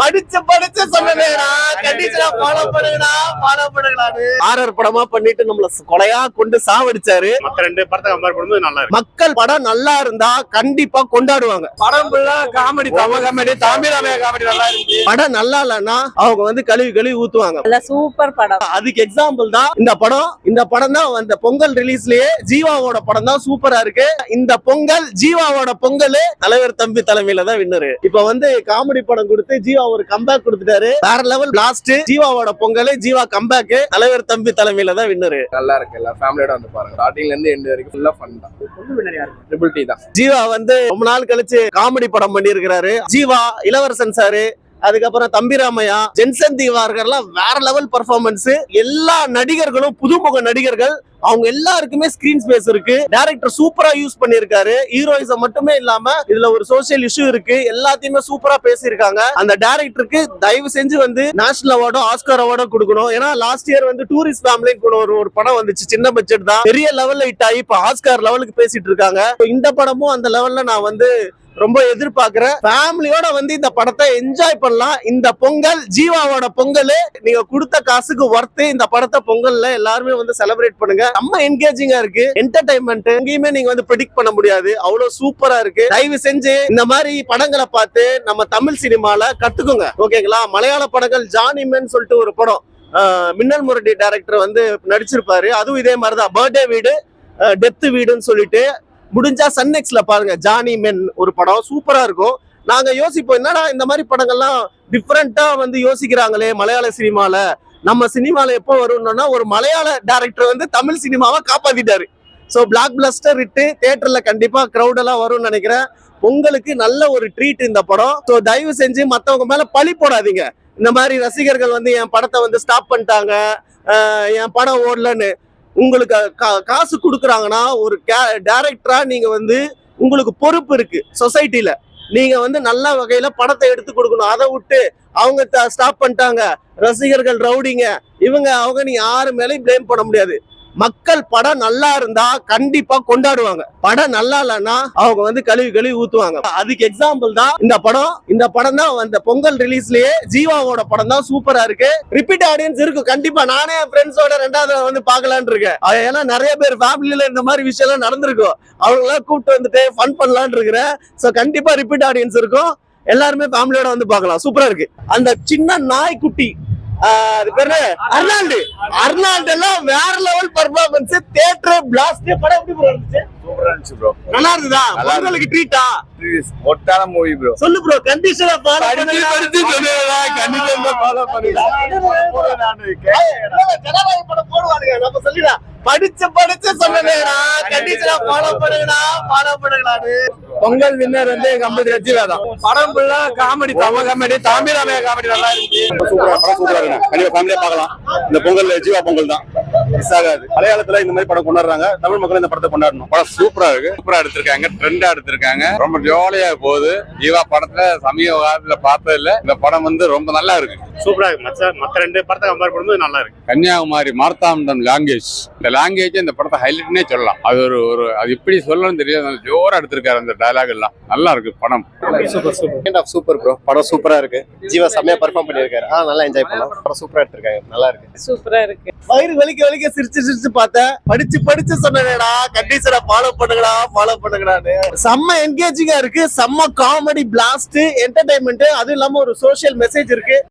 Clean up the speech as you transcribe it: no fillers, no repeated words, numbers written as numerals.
படிச்சு சொன்னேடா, கண்டிஷனா ஃபாலோ பண்ணுங்கடா. ஆர்ஆர் படமா பண்ணிட்டு நம்மள கொலையா கொண்டு சாவடிச்சாரு. மத்த ரெண்டு படத்தை கம்பேர் பண்ணும்போது நல்லா இருக்கு. மக்கள் படம் நல்லா இருந்தா கண்டிப்பா கொண்டாடுவாங்க. படம் ஃபுல்லா காமெடி, காமெடி, தாமிரமே காமெடி நல்லா இருக்கு. படம் நல்லா இல்லன்னா அவங்க வந்து கழுவி ஊத்துவாங்க. சூப்பர் படம். அதுக்கு எக்ஸாம்பிள் தான் இந்த படம். இந்த படம் தான் அந்த பொங்கல் ரிலீஸ்லயே ஜீவாவோட படம் தான் சூப்பரா இருக்கு. இந்த பொங்கல் ஜீவாவோட பொங்கல் தலைவர் தம்பி தலைமையில தான் வின்னரு. இப்ப வந்து காமெடி படம் கொடுத்து ஜீவா ஒரு கம்பேக் கொடுத்துட்டாரு. வேற லெவல் பிளாஸ்ட். ஜீவாவோட பொங்கல், ஜீவா கம்பேக், தலைவர் தம்பி தலைமையில தான் வின்னரு. நல்லா இருக்கு. எல்லா ஃபேமிலியோட வந்து பாருங்க. ஸ்டார்டிங்ல இருந்து எண்ட் வரைக்கும் ஃபுல்லா ஃபன் தான். ட்ரிபிள் டி தான். ஜீவா வந்து ரொம்ப நாள் கழிச்சு காமெடி படம் பண்ணி இருக்கிறாரு. ஜீவா, இளவரசன் சாரு, அதுக்கப்புறம் தம்பிராமையா, ஜென்சன் தீவார்கள்லாம் வேற லெவல் பெர்ஃபார்மன்ஸ். எல்லா நடிகர்களும் புதுமுக நடிகர்கள். அவங்க எல்லாருக்குமே ஸ்கிரீன் ஸ்பேஸ் இருக்கு. டைரக்டர் சூப்பரா யூஸ் பண்ணிருக்காரு. ஹீரோயிசம் மட்டுமே இல்லாம இதுல ஒரு சோசியல் இஷ்யூ இருக்கு. எல்லாத்தையுமே சூப்பரா பேசியிருக்காங்க. அந்த டைரக்டருக்கு தயவு செஞ்சு வந்து நேஷனல் அவார்டோ ஆஸ்கார் அவார்டோ கொடுக்கணும். ஏன்னா லாஸ்ட் இயர் வந்து டூரிஸ்ட் ஃபேமிலி ஒரு படம் வந்துச்சு. சின்ன பட்ஜெட் தான், பெரிய லெவல்ல ஹிட் ஆகி இப்ப ஆஸ்கார் லெவலுக்கு பேசிட்டு இருக்காங்க. இந்த படமும் அந்த லெவல்ல நான் வந்து ரொம்ப எதிர்பார்க்கிறேன். ஃபேமிலியோட வந்து இந்த படத்தை என்ஜாய் பண்ணலாம். இந்த பொங்கல் ஜீவாவோட பொங்கல். நீங்க கொடுத்த காசுக்கு ஒர்த்து. இந்த படத்தை பொங்கல்ல எல்லாருமே வந்து செலிப்ரேட் பண்ணுங்க. ரொம்ப என்கேஜிங்கா இருக்கு. என்டர்டைன்மெண்ட் எங்கேயுமே நீங்க வந்து ப்ரெடிக்ட் பண்ண முடியாது. அவ்வளவு சூப்பரா இருக்கு. தயவு செஞ்சு இந்த மாதிரி படங்களை பார்த்து நம்ம தமிழ் சினிமால கத்துக்குங்க. ஓகேங்களா? மலையாள படங்கள் ஜானிமேன் சொல்லிட்டு ஒரு படம் மின்னல் முரடி டைரக்டர் வந்து நடிச்சிருப்பாரு. அதுவும் இதே மாதிரிதான். பர்த்டே வீடு, டெத் வீடுன்னு சொல்லிட்டு முடிஞ்சா சன்நெக்ஸ்ல பாருங்க. ஜானி மென் ஒரு படம் சூப்பரா இருக்கும். நாங்க யோசிப்போம், என்னடா இந்த மாதிரி படங்கள்லாம் டிஃப்ரெண்டா வந்து யோசிக்கிறாங்களே மலையாள சினிமால. நம்ம சினிமால எப்போ வரும்னா ஒரு மலையாள டைரக்டர் வந்து தமிழ் சினிமாவை காப்பாத்திட்டாரு. ஸோ பிளாக் பிளஸ்டர் விட்டு தியேட்டர்ல கண்டிப்பா கிரௌட் எல்லாம் வரும்னு நினைக்கிறேன். உங்களுக்கு நல்ல ஒரு ட்ரீட் இந்த படம். ஸோ தயவு செஞ்சு மத்தவங்க மேல பழி போடாதீங்க. இந்த மாதிரி ரசிகர்கள் வந்து என் படத்தை வந்து ஸ்டாப் பண்ணிட்டாங்க, என் படம் ஓடலன்னு. உங்களுக்கு காசு கொடுக்குறாங்கன்னா ஒரு டைரக்டரா நீங்க வந்து உங்களுக்கு பொறுப்பு இருக்கு சொசைட்டில. நீங்க வந்து நல்ல வகையில படத்தை எடுத்து கொடுக்கணும். அதை விட்டு அவங்க ஸ்டாப் பண்ணிட்டாங்க, ரசிகர்கள் ரவுடிங்க இவங்க அவங்க, நீ யாரு மேலேயும் பிளேம் பண்ண முடியாது. மக்கள் படம் நல்லா இருந்தா கண்டிப்பா கொண்டாடுவாங்க. படம் நல்லா இல்லைன்னா அவங்க வந்து கழுவி ஊத்துவாங்க. அதுக்கு எக்ஸாம்பிள் தான் இந்த படம். இந்த படம் தான் அந்த பொங்கல் ரிலீஸ்லயே ஜீவாவோட படம் தான் சூப்பரா இருக்கு. ரிப்பீட் ஆடியன்ஸ் இருக்கு கண்டிப்பா. நானே என் ஃப்ரெண்ட்ஸோட ரெண்டாவது வந்து பாக்கலான் இருக்கேன். ஏன்னா நிறைய பேர் ஃபேமிலியில இந்த மாதிரி விஷயம் எல்லாம் நடந்திருக்கும். அவங்க எல்லாம் கூப்பிட்டு வந்துட்டு ஃபன் பண்ணலான் இருக்கிறேன். சோ கண்டிப்பா ரிப்பீட் ஆடியன்ஸ் இருக்கும். எல்லாருமே ஃபேமிலியோட வந்து பாக்கலாம். சூப்பரா இருக்கு. அந்த சின்ன நாய்க்குட்டி அது பேரு அர்னால்டு எல்லாம் வேற லெவல் பெர்ஃபார்மன்ஸ். Theatre blast. படம் எப்படி ப்ரோ இருந்துச்சு? சூப்பரா இருந்துச்சு ப்ரோ. நல்லா இருக்குதா? உங்களுக்கு ட்ரீட்டா? ஒட்டான மூவி ப்ரோ. சொல்லு ப்ரோ. கண்டிஷனா ஃபாலோ பண்ணுங்க. கண்டிஷனா ஃபாலோ பண்ணுங்க. ஜனநாயக படம் போடுவாங்க. நம்ம சொல்லிடா படிச்சு சொன்னேடா, கண்டிஷனா ஃபாலோ பண்ணுங்கடா. பொங்கல் வின்னர் வந்து கம்பெனி ரஜிவா தான். படம் ஃபுல்லா காமெடி, காமெடி, தாமிரமே காமெடி நல்லா இருக்கு. சூப்பரா இருக்கு. கண்டிப்பா ஃபேமிலியா பார்க்கலாம். இந்த பொங்கல் ஜீவா பொங்கல் தான், மிஸ் ஆகாது. மலையாளத்துல இந்த மாதிரி படம் கொண்டாடுறாங்க. தமிழ் மக்கள் இந்த படத்தை கொண்டாடணும். படம் சூப்பரா இருக்கு. சூப்பரா எடுத்திருக்காங்க. ட்ரெண்டா எடுத்திருக்காங்க. ரொம்ப ஜாலியா போகுது. ஜீவா படத்துல சமீப காலத்துல பார்த்தது இல்ல. இந்த படம் வந்து ரொம்ப நல்லா இருக்கு. சூப்பரா இருக்கு. மத்த ரெண்டு படத்தை கம்பேர் பண்ணும்போது நல்லா இருக்கு. கன்னியாகுமரி மார்த்தாண்டம் லாங்குவேஜ். இந்த லாங்குவேஜ் இந்த படத்தை ஹைலைட்னே சொல்லலாம். அது ஒரு அது எப்படி சொல்லணும்னு தெரியாது. ஜோரா எடுத்திருக்காரு. அந்த டயலாக் எல்லாம் நல்லா இருக்கு. படம் சூப்பர் ப்ரோ. படம் சூப்பரா இருக்கு. ஜீவா செம்மையா பெர்ஃபார்ம் பண்ணிருக்காரு. நல்லா என்ஜாய் பண்ணலாம். படம் சூப்பரா எடுத்திருக்காங்க. நல்லா இருக்கு. சூப்பரா இருக்கு. வயிறு வலிக்க சிரிச்சு பார்த்தேன். படிச்சு சொன்னேடா, கண்டிஷனா ஃபாலோ பண்ணுங்கடான்னு. செம்ம என்கேஜிங்கா இருக்கு. செம்ம காமெடி பிளாஸ்ட், என்டர்டைன்மெண்ட். அதுவும் இல்லாம ஒரு சோசியல் மெசேஜ் இருக்கு.